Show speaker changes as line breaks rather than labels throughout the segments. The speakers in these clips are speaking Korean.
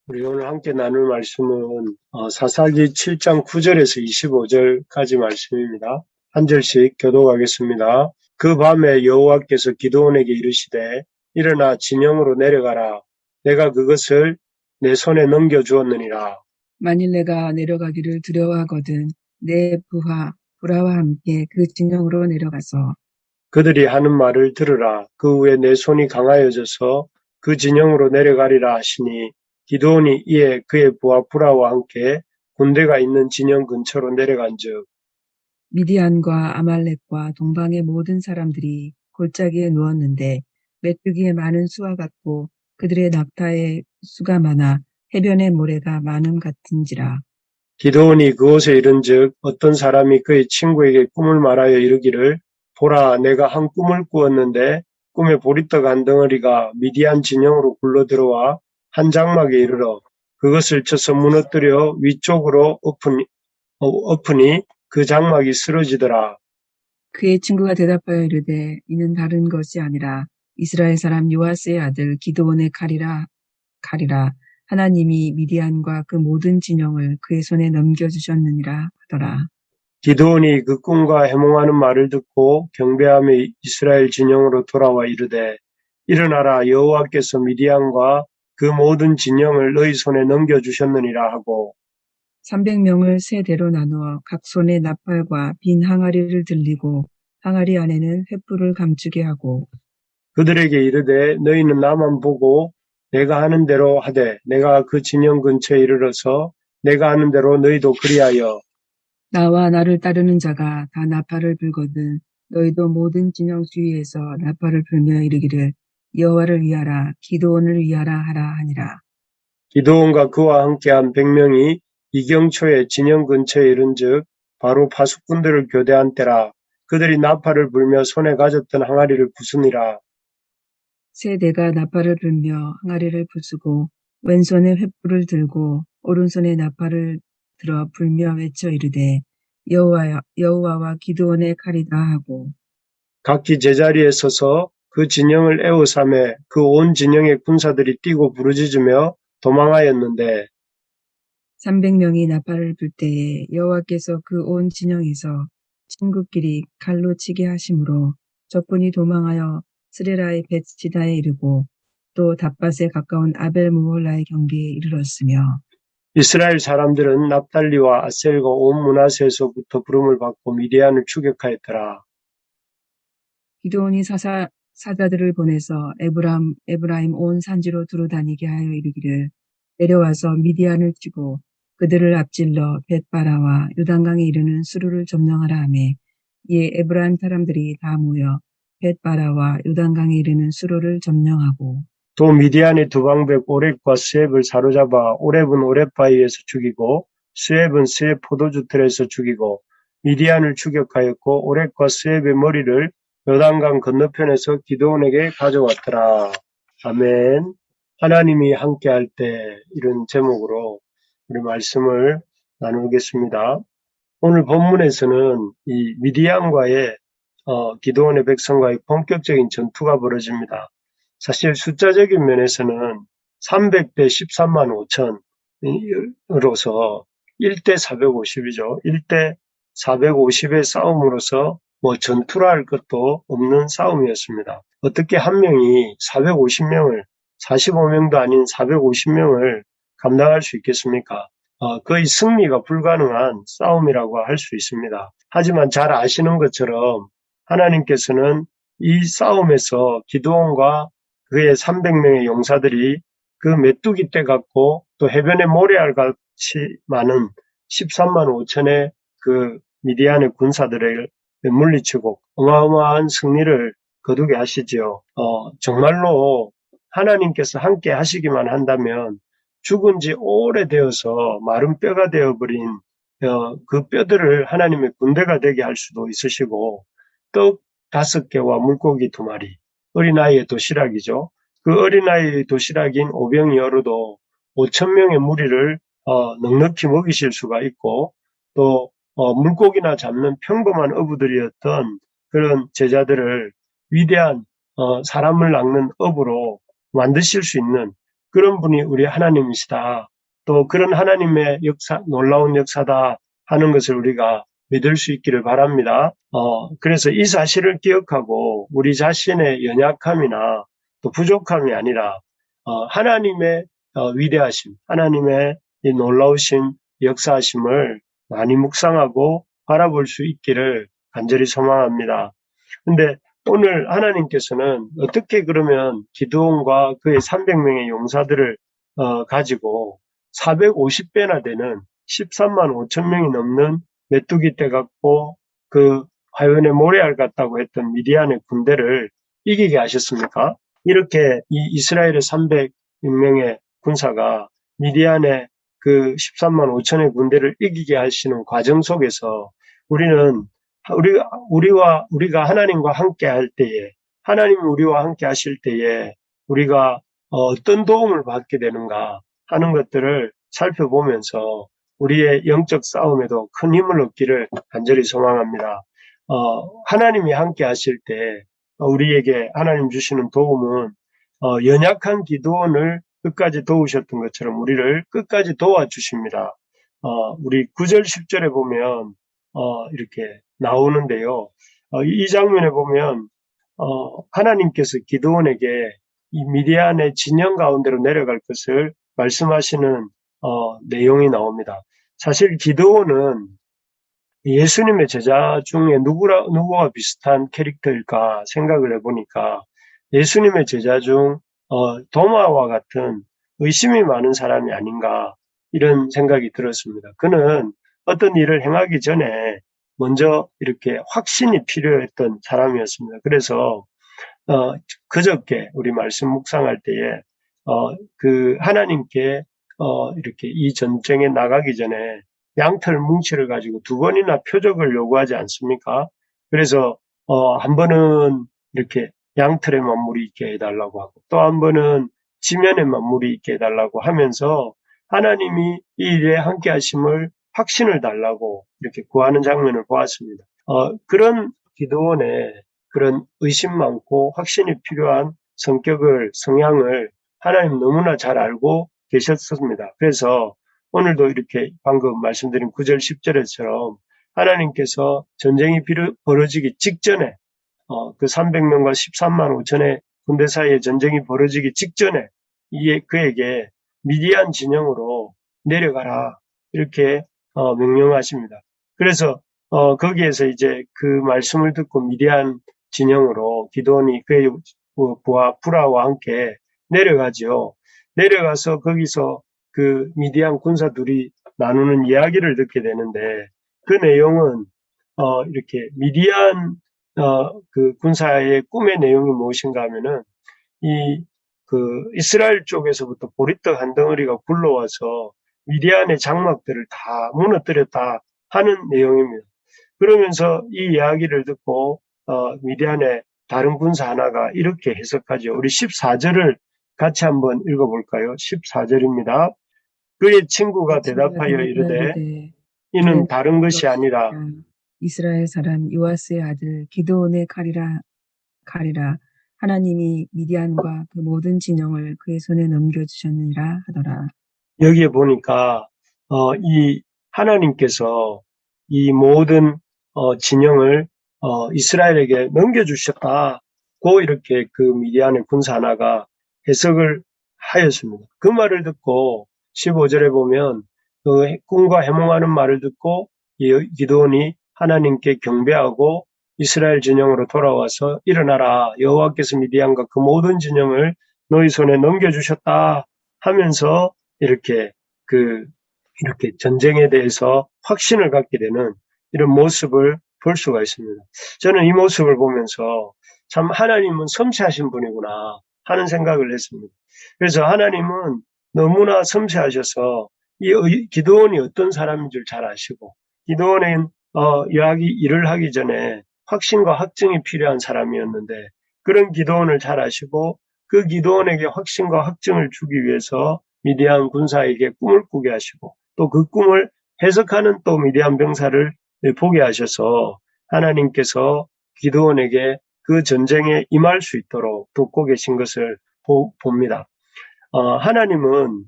우리 오늘 함께 나눌 말씀은 사사기 7장 9절에서 25절까지 말씀입니다. 한 절씩 교독하겠습니다. 그 밤에 여호와께서 기드온에게 이르시되 일어나 진영으로 내려가라. 내가 그것을 내 손에 넘겨주었느니라.
만일 내가 내려가기를 두려워하거든 내 부하와 함께 그 진영으로 내려가서
그들이 하는 말을 들으라. 그 후에 내 손이 강하여져서 그 진영으로 내려가리라 하시니 기드온이 이에 그의 부하 브라와 함께 군대가 있는 진영 근처로 내려간즉
미디안과 아말렉과 동방의 모든 사람들이 골짜기에 누웠는데 메뚜기의 많은 수와 같고 그들의 낙타의 수가 많아 해변의 모래가 많음 같은지라.
기드온이 그곳에 이른즉 어떤 사람이 그의 친구에게 꿈을 말하여 이르기를 보라 내가 한 꿈을 꾸었는데 꿈에 보리떡 한 덩어리가 미디안 진영으로 굴러들어와 한 장막에 이르러 그것을 쳐서 무너뜨려 위쪽으로 엎으니 그 장막이 쓰러지더라.
그의 친구가 대답하여 이르되 이는 다른 것이 아니라 이스라엘 사람 요아스의 아들 기드온의 칼이라. 하나님이 미디안과 그 모든 진영을 그의 손에 넘겨주셨느니라 하더라.
기드온이 그 꿈과 해몽하는 말을 듣고 경배하며 이스라엘 진영으로 돌아와 이르되 일어나라 여호와께서 미디안과 그 모든 진영을 너희 손에 넘겨주셨느니라 하고
300명을 세 대로 나누어 각 손에 나팔과 빈 항아리를 들리고 항아리 안에는 횃불을 감추게 하고
그들에게 이르되 너희는 나만 보고 내가 하는 대로 하되 내가 그 진영 근처에 이르러서 내가 하는 대로 너희도 그리하여
나와 나를 따르는 자가 다 나팔을 불거든 너희도 모든 진영 주위에서 나팔을 불며 이르기를 여호와를 위하라 기드온을 위하라 하라 하니라.
기드온과 그와 함께한 100명이 이경초에 진영 근처에 이른즉 바로 파수꾼들을 교대한 때라. 그들이 나팔을 불며 손에 가졌던 항아리를 부수니라.
세 대가 나팔을 불며 항아리를 부수고 왼손에 횃불을 들고 오른손에 나팔을 들어 불며 외쳐 이르되 여호와와 기드온의 칼이다 하고
각기 제자리에 서서 그 진영을 에워싸매 그 온 진영의 군사들이 뛰고 부르짖으며 도망하였는데
300명이 나팔을 불 때에 여호와께서 그 온 진영에서 친구끼리 칼로 치게 하심으로 적군이 도망하여 스레라의 벳시다에 이르고 또 닷밭에 가까운 아벨 무홀라의 경계에 이르렀으며
이스라엘 사람들은 납달리와 아셀과 온 므낫세에서부터 부름을 받고 미디안을 추격하였더라.
기드온이 사자들을 보내서 에브라임 온 산지로 두루다니게 하여 이르기를 내려와서 미디안을 치고 그들을 앞질러 벳바라와 요단강에 이르는 수르를 점령하라 하매 이에 에브라임 사람들이 다 모여 벳바라와 요단강에 이르는 수르를 점령하고
또 미디안의 두 방백 오렙과 스웹을 사로잡아 오렙은 오렙 바위에서 죽이고 스웹은 스웹 포도주 틀에서 죽이고 미디안을 추격하였고 오렙과 스웹의 머리를 요단강 건너편에서 기드온에게 가져왔더라. 아멘. 하나님이 함께할 때 이런 제목으로 우리 말씀을 나누겠습니다. 오늘 본문에서는 이 미디안과의 기드온의 백성과의 본격적인 전투가 벌어집니다. 사실 숫자적인 면에서는 300대 13만 5천으로서 1대 450이죠. 1대 450의 싸움으로서 전투라 할 것도 없는 싸움이었습니다. 어떻게 한 명이 450명을 45명도 아닌 450명을 감당할 수 있겠습니까? 거의 승리가 불가능한 싸움이라고 할 수 있습니다. 하지만 잘 아시는 것처럼 하나님께서는 이 싸움에서 기드온과 그의 300명의 용사들이 그 메뚜기 떼 같고 또 해변의 모래알 같이 많은 13만 5천의 그 미디안의 군사들을 물리치고 어마어마한 승리를 거두게 하시지요. 정말로 하나님께서 함께 하시기만 한다면 죽은 지 오래되어서 마른 뼈가 되어버린 그 뼈들을 하나님의 군대가 되게 할 수도 있으시고 떡 5개와 물고기 2마리 어린아이의 도시락이죠. 그 어린아이의 도시락인 오병이 어로도 5,000명의 무리를 넉넉히 먹이실 수가 있고 또 물고기나 잡는 평범한 어부들이었던 그런 제자들을 위대한 사람을 낚는 어부로 만드실 수 있는 그런 분이 우리 하나님이시다. 또 그런 하나님의 역사, 놀라운 역사다 하는 것을 우리가 믿을 수 있기를 바랍니다. 그래서 이 사실을 기억하고 우리 자신의 연약함이나 또 부족함이 아니라 하나님의 위대하심, 하나님의 이 놀라우신 역사하심을 많이 묵상하고 바라볼 수 있기를 간절히 소망합니다. 근데 오늘 하나님께서는 어떻게 그러면 기드온과 그의 300명의 용사들을 가지고 450배나 되는 13만 5천 명이 넘는 메뚜기 떼 갖고 그 화요연의 모래알 같다고 했던 미디안의 군대를 이기게 하셨습니까? 이렇게 이 이스라엘의 300명의 군사가 미디안의 그 13만 5천의 군대를 이기게 하시는 과정 속에서 우리는 우리가 하나님과 함께 할 때에, 하나님이 우리와 함께 하실 때에 우리가 어떤 도움을 받게 되는가 하는 것들을 살펴보면서 우리의 영적 싸움에도 큰 힘을 얻기를 간절히 소망합니다. 하나님이 함께 하실 때 우리에게 하나님 주시는 도움은 연약한 기도원을 끝까지 도우셨던 것처럼 우리를 끝까지 도와주십니다. 우리 9절 10절에 보면 이렇게 나오는데요. 이 장면에 보면 하나님께서 기드온에게 이 미디안의 진영 가운데로 내려갈 것을 말씀하시는 내용이 나옵니다. 사실 기드온은 예수님의 제자 중에 누구와 비슷한 캐릭터일까 생각을 해보니까 예수님의 제자 중 도마와 같은 의심이 많은 사람이 아닌가 이런 생각이 들었습니다. 그는 어떤 일을 행하기 전에 먼저 이렇게 확신이 필요했던 사람이었습니다. 그래서 그저께 우리 말씀 묵상할 때에 그 하나님께 이렇게 이 전쟁에 나가기 전에 양털 뭉치를 가지고 2번이나 표적을 요구하지 않습니까? 그래서 한 번은 이렇게 양털에 만물이 있게 해달라고 하고 또 한 번은 지면에 만물이 있게 해달라고 하면서 하나님이 이 일에 함께 하심을 확신을 달라고 이렇게 구하는 장면을 보았습니다. 그런 기도원에 그런 의심 많고 확신이 필요한 성향을 하나님 너무나 잘 알고 계셨습니다. 그래서 오늘도 이렇게 방금 말씀드린 9절 10절에처럼 하나님께서 전쟁이 벌어지기 직전에 그 300명과 13만 5천의 군대 사이에 전쟁이 벌어지기 직전에 그에게 미디안 진영으로 내려가라 이렇게 명령하십니다. 그래서 거기에서 이제 그 말씀을 듣고 미디안 진영으로 기드온이 그의 부하 브라와 함께 내려가죠. 내려가서 거기서 그 미디안 군사들이 나누는 이야기를 듣게 되는데 그 내용은 이렇게 미디안 그 군사의 꿈의 내용이 무엇인가 하면은 그 이스라엘 쪽에서부터 보리떡 한 덩어리가 굴러와서 미디안의 장막들을 다 무너뜨렸다 하는 내용입니다. 그러면서 이 이야기를 듣고 미디안의 다른 군사 하나가 이렇게 해석하죠. 우리 14절을 같이 한번 읽어볼까요? 14절입니다. 그의 친구가 대답하여 이르되 이는 다른 것이 아니라
이스라엘 사람 요아스의 아들 기드온의 칼이라 하나님이 미디안과 그 모든 진영을 그의 손에 넘겨주셨느니라 하더라.
여기에 보니까 이 하나님께서 이 모든 진영을 이스라엘에게 넘겨주셨다고 이렇게 그 미디안의 군사 하나가 해석을 하였습니다. 그 말을 듣고 15절에 보면 그 꿈과 해몽하는 말을 듣고 기드온이 하나님께 경배하고 이스라엘 진영으로 돌아와서 일어나라 여호와께서 미디안과 그 모든 진영을 너희 손에 넘겨주셨다 하면서 이렇게 전쟁에 대해서 확신을 갖게 되는 이런 모습을 볼 수가 있습니다. 저는 이 모습을 보면서 참 하나님은 섬세하신 분이구나 하는 생각을 했습니다. 그래서 하나님은 너무나 섬세하셔서 이 기드온이 어떤 사람인 줄 잘 아시고 기드온은 일을 하기 전에 확신과 확증이 필요한 사람이었는데 그런 기드온을 잘 아시고 그 기드온에게 확신과 확증을 주기 위해서 미디안 군사에게 꿈을 꾸게 하시고 또 그 꿈을 해석하는 또 미디안 병사를 보게 하셔서 하나님께서 기드온에게 그 전쟁에 임할 수 있도록 돕고 계신 것을 봅니다. 하나님은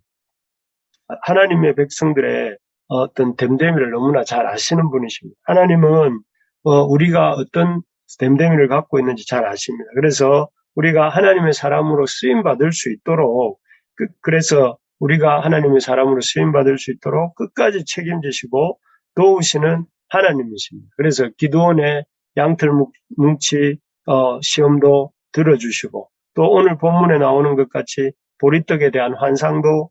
하나님의 백성들의 어떤 됨됨이를 너무나 잘 아시는 분이십니다. 하나님은 우리가 어떤 됨됨이를 갖고 있는지 잘 아십니다. 그래서 우리가 하나님의 사람으로 쓰임 받을 수 있도록 그래서 우리가 하나님의 사람으로 쓰임 받을 수 있도록 끝까지 책임지시고 도우시는 하나님이십니다. 그래서 기드온의 양털 뭉치 시험도 들어주시고 또 오늘 본문에 나오는 것 같이 보리떡에 대한 환상도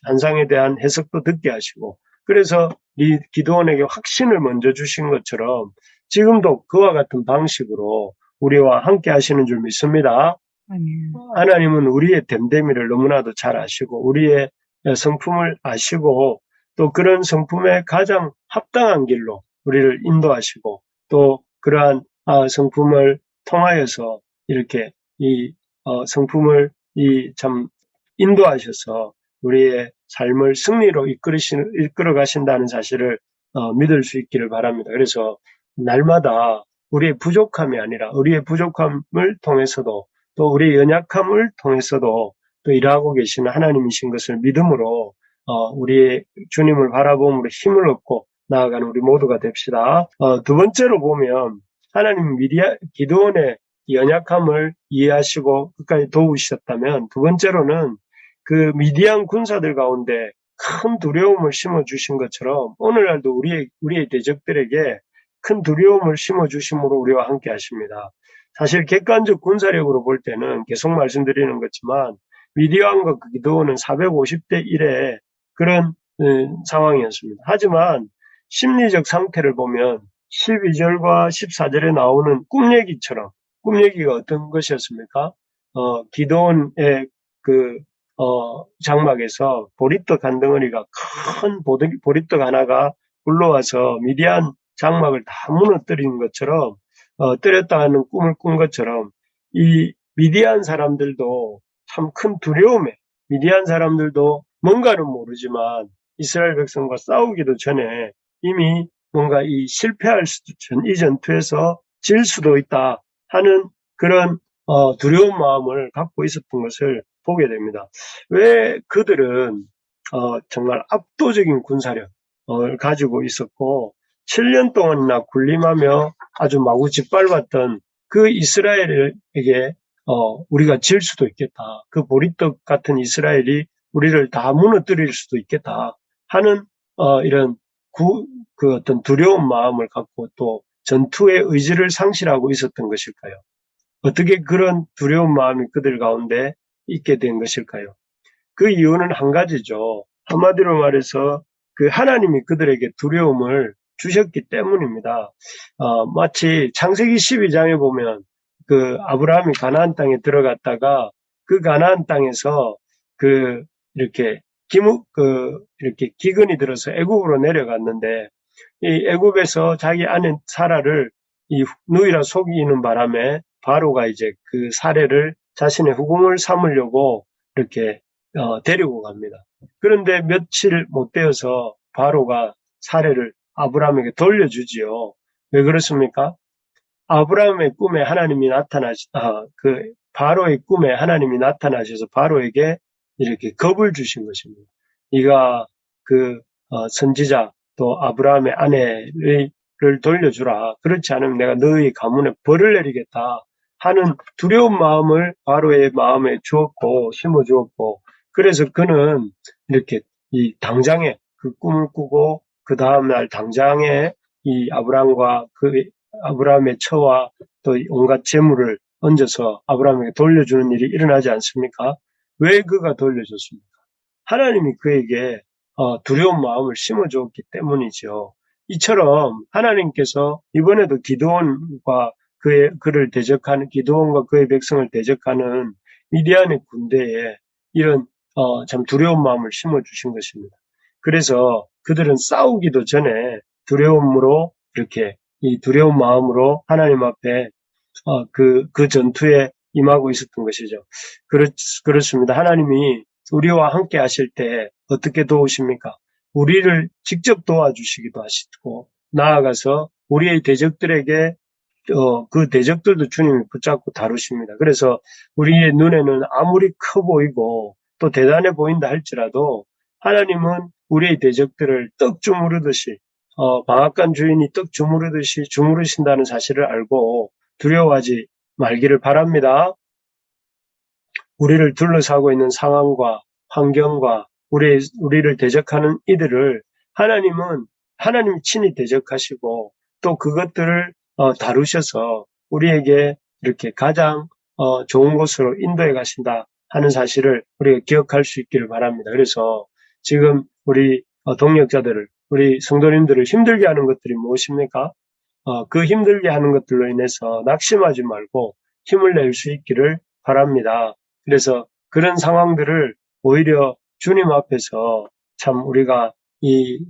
환상에 대한 해석도 듣게 하시고, 그래서 이 기드온에게 확신을 먼저 주신 것처럼 지금도 그와 같은 방식으로 우리와 함께 하시는 줄 믿습니다.
아멘.
하나님은 우리의 됨됨이를 너무나도 잘 아시고 우리의 성품을 아시고 또 그런 성품에 가장 합당한 길로 우리를 인도하시고 또 그러한 성품을 통하여서 이렇게 이 성품을 참 인도하셔서 우리의 삶을 승리로 이끌어 가신다는 사실을 믿을 수 있기를 바랍니다. 그래서 날마다 우리의 부족함이 아니라 우리의 부족함을 통해서도 또 우리의 연약함을 통해서도 또 일하고 계시는 하나님이신 것을 믿음으로 우리의 주님을 바라봄으로 힘을 얻고 나아가는 우리 모두가 됩시다. 두 번째로 보면 하나님 기드온의 연약함을 이해하시고 끝까지 도우셨다면 두 번째로는 그 미디안 군사들 가운데 큰 두려움을 심어주신 것처럼 오늘날도 우리의 대적들에게 큰 두려움을 심어주심으로 우리와 함께 하십니다. 사실 객관적 군사력으로 볼 때는 계속 말씀드리는 것지만 미디안과 기드온은 450대 1의 그런 상황이었습니다. 하지만 심리적 상태를 보면 12절과 14절에 나오는 꿈 얘기처럼 꿈 얘기가 어떤 것이었습니까? 기드온의 장막에서 보리떡 한 덩어리가 큰 보리떡 하나가 굴러와서 미디안 장막을 다 무너뜨리는 것처럼 때렸다 하는 꿈을 꾼 것처럼 이 미디안 사람들도 참 큰 두려움에 미디안 사람들도 뭔가는 모르지만 이스라엘 백성과 싸우기도 전에 이미 뭔가 실패할 수도 이 전투에서 질 수도 있다 하는 그런 두려운 마음을 갖고 있었던 것을 보게 됩니다. 왜 그들은 정말 압도적인 군사력을 가지고 있었고 7년 동안이나 군림하며 아주 마구 짓밟았던 그 이스라엘에게 우리가 질 수도 있겠다. 그 보리떡 같은 이스라엘이 우리를 다 무너뜨릴 수도 있겠다 하는 이런 그 어떤 두려운 마음을 갖고 또 전투의 의지를 상실하고 있었던 것일까요? 어떻게 그런 두려운 마음이 그들 가운데 있게 된 것일까요? 그 이유는 한 가지죠. 한마디로 말해서 그 하나님이 그들에게 두려움을 주셨기 때문입니다. 마치 창세기 12장에 보면 그 아브라함이 가나안 땅에 들어갔다가 그 가나안 땅에서 이렇게 이렇게 기근이 들어서 애굽으로 내려갔는데 이 애굽에서 자기 아내 사라를 이 누이라 속이는 바람에 바로가 이제 그 사례를 자신의 후궁을 삼으려고 이렇게 데리고 갑니다. 그런데 며칠 못 되어서 바로가 사례를 아브라함에게 돌려주지요. 왜 그렇습니까? 아브라함의 꿈에 하나님이 바로의 꿈에 하나님이 나타나셔서 바로에게 이렇게 겁을 주신 것입니다. 네가 선지자 또 아브라함의 아내를 돌려주라. 그렇지 않으면 내가 너희 가문에 벌을 내리겠다 하는 두려운 마음을 바로의 마음에 심어주었고, 그래서 그는 이렇게 당장에 그 꿈을 꾸고 그 다음날 당장에 이 아브라함과 아브라함의 처와 또 온갖 재물을 얹어서 아브라함에게 돌려주는 일이 일어나지 않습니까? 왜 그가 돌려줬습니까? 하나님이 그에게 두려운 마음을 심어주었기 때문이죠. 이처럼 하나님께서 이번에도 기드온과 기드온과 그의 백성을 대적하는 미디안의 군대에 이런 참 두려운 마음을 심어주신 것입니다. 그래서 그들은 싸우기도 전에 두려움으로 이렇게 이 두려운 마음으로 하나님 앞에 그 전투에 임하고 있었던 것이죠. 그렇습니다. 하나님이 우리와 함께 하실 때 어떻게 도우십니까? 우리를 직접 도와주시기도 하시고 나아가서 우리의 대적들에게 그 대적들도 주님이 붙잡고 다루십니다. 그래서 우리의 눈에는 아무리 커 보이고 또 대단해 보인다 할지라도 하나님은 우리의 대적들을 떡 주무르듯이 방앗간 주인이 떡 주무르듯이 주무르신다는 사실을 알고 두려워하지 말기를 바랍니다. 우리를 둘러싸고 있는 상황과 환경과 우리를 대적하는 이들을 하나님이 친히 대적하시고 또 그것들을 다루셔서 우리에게 이렇게 가장 좋은 곳으로 인도해 가신다 하는 사실을 우리가 기억할 수 있기를 바랍니다. 그래서 지금 우리 동역자들을, 우리 성도님들을 힘들게 하는 것들이 무엇입니까? 그 힘들게 하는 것들로 인해서 낙심하지 말고 힘을 낼 수 있기를 바랍니다. 그래서 그런 상황들을 오히려 주님 앞에서 참 우리가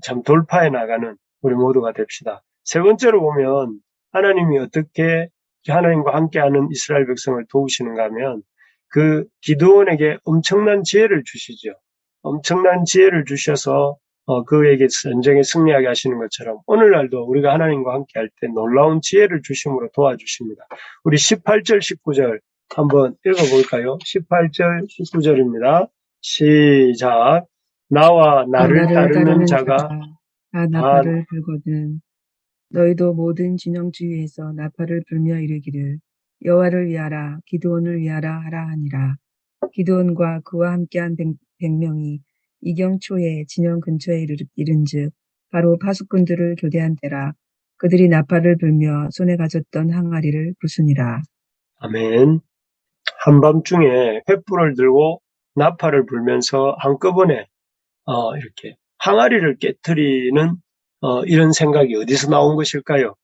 참 돌파해 나가는 우리 모두가 됩시다. 세 번째로 보면 하나님이 어떻게 하나님과 함께하는 이스라엘 백성을 도우시는가 하면 그 기드온에게 엄청난 지혜를 주시죠. 엄청난 지혜를 주셔서 그에게 전쟁에 승리하게 하시는 것처럼 오늘날도 우리가 하나님과 함께 할 때 놀라운 지혜를 주심으로 도와주십니다. 우리 18절, 19절 한번 읽어볼까요? 18절, 19절입니다. 시작. 나와 나를 따르는 자가
다 나팔을 불거든 너희도 모든 진영 주위에서 나팔을 불며 이르기를 여호와를 위하라 기드온을 위하라 하라 하니라. 기드온과 그와 함께한 100명이 이경초에 진영 근처에 이른즉 바로 파수꾼들을 교대한 때라. 그들이 나팔을 불며 손에 가졌던 항아리를 부수니라.
아멘. 한밤중에 횃불을 들고 나팔을 불면서 한꺼번에 이렇게 항아리를 깨트리는 이런 생각이 어디서 나온 것일까요?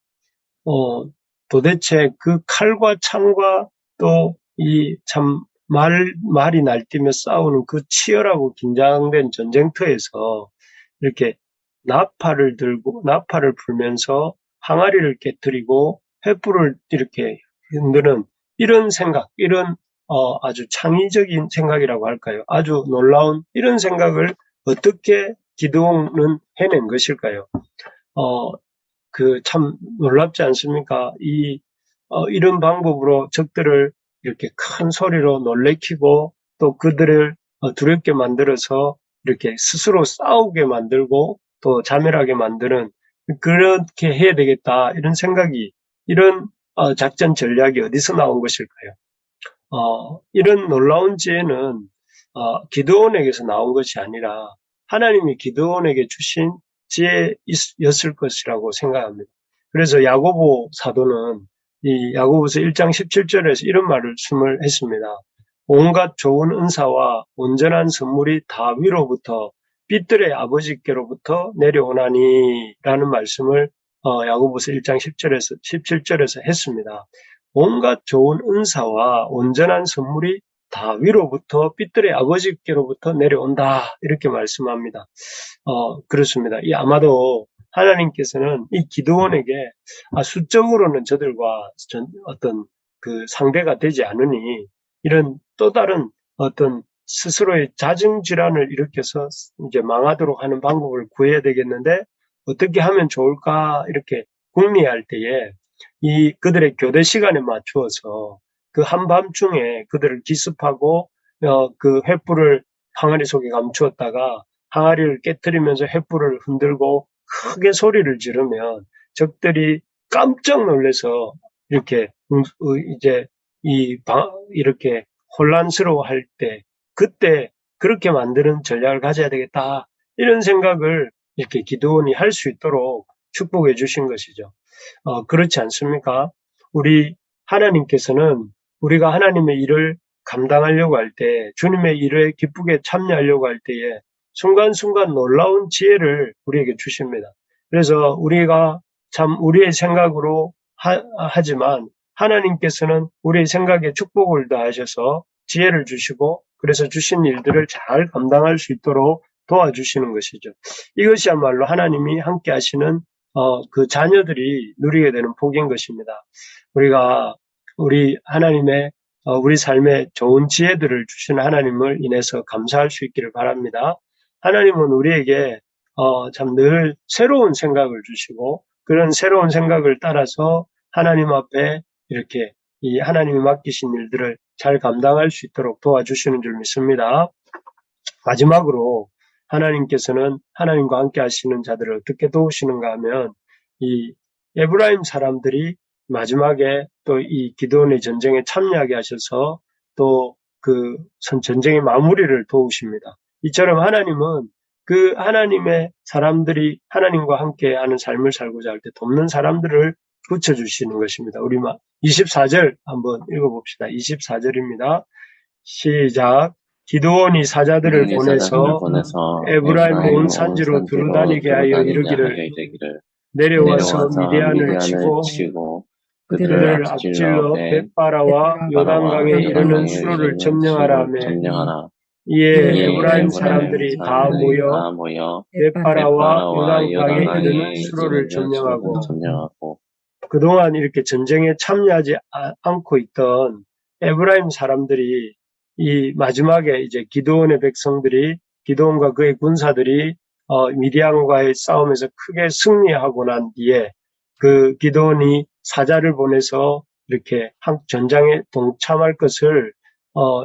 도대체 그 칼과 창과 또 이 참 말이 날뛰며 싸우는 그 치열하고 긴장된 전쟁터에서 이렇게 나팔을 불면서 항아리를 깨트리고 횃불을 이렇게 흔드는 이런 생각, 이런 아주 창의적인 생각이라고 할까요? 아주 놀라운 이런 생각을 어떻게 기드온은 해낸 것일까요? 참 놀랍지 않습니까? 이런 방법으로 적들을 이렇게 큰 소리로 놀래키고 또 그들을 두렵게 만들어서 이렇게 스스로 싸우게 만들고 또 자멸하게 만드는 그렇게 해야 되겠다 이런 생각이 이런 작전 전략이 어디서 나온 것일까요? 이런 놀라운 지혜는 기드온에게서 나온 것이 아니라 하나님이 기드온에게 주신 지혜였을 것이라고 생각합니다. 그래서 야고보 사도는 이 야고보서 1장 17절에서 이런 말씀을 했습니다. 온갖 좋은 은사와 온전한 선물이 다 위로부터 빛들의 아버지께로부터 내려오나니 라는 말씀을 야고보서 1장 17절에서 했습니다. 온갖 좋은 은사와 온전한 선물이 다 위로부터 빛들의 아버지께로부터 내려온다 이렇게 말씀합니다. 그렇습니다. 아마도 하나님께서는 이 기드온에게 수적으로는 저들과 어떤 그 상대가 되지 않으니 이런 또 다른 어떤 스스로의 자증질환을 일으켜서 이제 망하도록 하는 방법을 구해야 되겠는데 어떻게 하면 좋을까 이렇게 궁리할 때에 그들의 교대 시간에 맞추어서 그 한밤중에 그들을 기습하고 그 횃불을 항아리 속에 감추었다가 항아리를 깨트리면서 횃불을 흔들고 크게 소리를 지르면 적들이 깜짝 놀라서 이렇게 이제 이렇게 혼란스러워할 때 그때 그렇게 만드는 전략을 가져야 되겠다 이런 생각을 이렇게 기드온이 할 수 있도록 축복해 주신 것이죠. 그렇지 않습니까? 우리 하나님께서는 우리가 하나님의 일을 감당하려고 할 때, 주님의 일에 기쁘게 참여하려고 할 때에 순간순간 놀라운 지혜를 우리에게 주십니다. 그래서 우리가 참 우리의 생각으로 하지만 하나님께서는 우리의 생각에 축복을 더하셔서 지혜를 주시고 그래서 주신 일들을 잘 감당할 수 있도록 도와주시는 것이죠. 이것이야말로 하나님이 함께 하시는 그 자녀들이 누리게 되는 복인 것입니다. 우리가 우리 하나님의 우리 삶에 좋은 지혜들을 주시는 하나님을 인해서 감사할 수 있기를 바랍니다. 하나님은 우리에게 참 늘 새로운 생각을 주시고 그런 새로운 생각을 따라서 하나님 앞에 이렇게 이 하나님이 맡기신 일들을 잘 감당할 수 있도록 도와주시는 줄 믿습니다. 마지막으로 하나님께서는 하나님과 함께 하시는 자들을 어떻게 도우시는가 하면 이 에브라임 사람들이 마지막에 또 이 기드온의 전쟁에 참여하게 하셔서 또 그 전쟁의 마무리를 도우십니다. 이처럼 하나님은 그 하나님의 사람들이 하나님과 함께 하는 삶을 살고자 할 때 돕는 사람들을 붙여주시는 것입니다. 우리 24절 한번 읽어봅시다. 24절입니다. 시작. 기드온이 사자들을 보내서 에브라임 온 산지로 두루다니게 하여 이르기를 내려와서 미디안을 치고 그들을 앞질러 벳바라와 요단강에 이르는 수로를 점령하라 하며 이에 에브라임 사람들이 다 모여 벳바라와 요단강에 이르는 수로를 점령하고 그동안 이렇게 전쟁에 참여하지 않고 있던 에브라임 사람들이 이 마지막에 이제 기드온의 백성들이 기드온과 그의 군사들이 미디안과의 싸움에서 크게 승리하고 난 뒤에 그 기드온이 사자를 보내서 이렇게 전장에 동참할 것을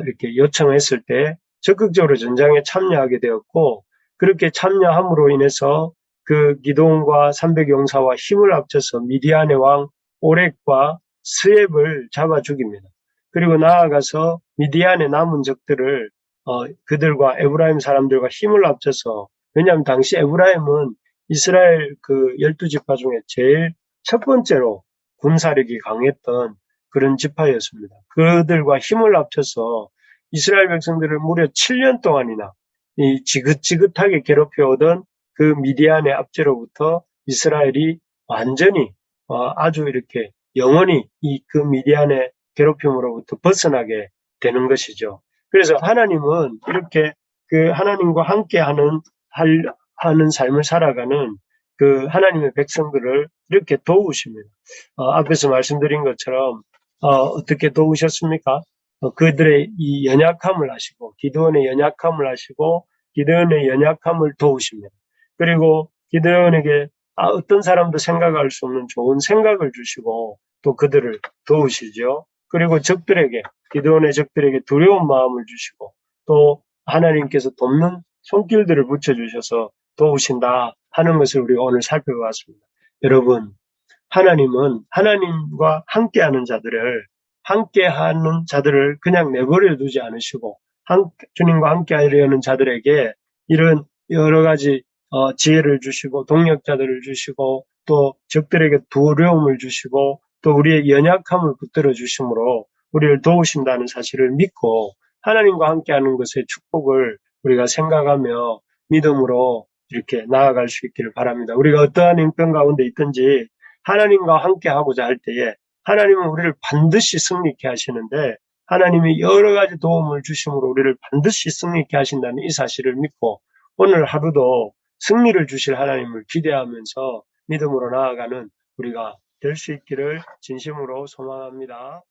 이렇게 요청했을 때 적극적으로 전장에 참여하게 되었고 그렇게 참여함으로 인해서 그 기드온과 300용사와 힘을 합쳐서 미디안의 왕 오렉과 스앱을 잡아 죽입니다. 그리고 나아가서 미디안의 남은 적들을 그들과 에브라임 사람들과 힘을 합쳐서 왜냐하면 당시 에브라임은 이스라엘 그 12지파 중에 제일 첫 번째로 군사력이 강했던 그런 지파였습니다. 그들과 힘을 합쳐서 이스라엘 백성들을 무려 7년 동안이나 이 지긋지긋하게 괴롭혀오던 그 미디안의 압제로부터 이스라엘이 완전히 아주 이렇게 영원히 그 미디안의 괴롭힘으로부터 벗어나게 되는 것이죠. 그래서 하나님은 이렇게 그 하나님과 함께 하는 삶을 살아가는 그 하나님의 백성들을 이렇게 도우십니다. 앞에서 말씀드린 것처럼 어떻게 도우셨습니까? 그들의 이 연약함을 아시고 기드온의 연약함을 아시고 기드온의 연약함을 도우십니다. 그리고 기드온에게 어떤 사람도 생각할 수 없는 좋은 생각을 주시고 또 그들을 도우시죠. 그리고 적들에게 기드온의 적들에게 두려운 마음을 주시고 또 하나님께서 돕는 손길들을 붙여주셔서 도우신다 하는 것을 우리가 오늘 살펴봤습니다. 여러분, 하나님은 하나님과 함께하는 자들을 그냥 내버려 두지 않으시고 주님과 함께하려는 자들에게 이런 여러 가지 지혜를 주시고 동력자들을 주시고 또 적들에게 두려움을 주시고 또 우리의 연약함을 붙들어 주심으로 우리를 도우신다는 사실을 믿고 하나님과 함께하는 것의 축복을 우리가 생각하며 믿음으로 이렇게 나아갈 수 있기를 바랍니다. 우리가 어떠한 형편 가운데 있든지 하나님과 함께하고자 할 때에 하나님은 우리를 반드시 승리케 하시는데 하나님이 여러 가지 도움을 주심으로 우리를 반드시 승리케 하신다는 이 사실을 믿고 오늘 하루도 승리를 주실 하나님을 기대하면서 믿음으로 나아가는 우리가 될 수 있기를 진심으로 소망합니다.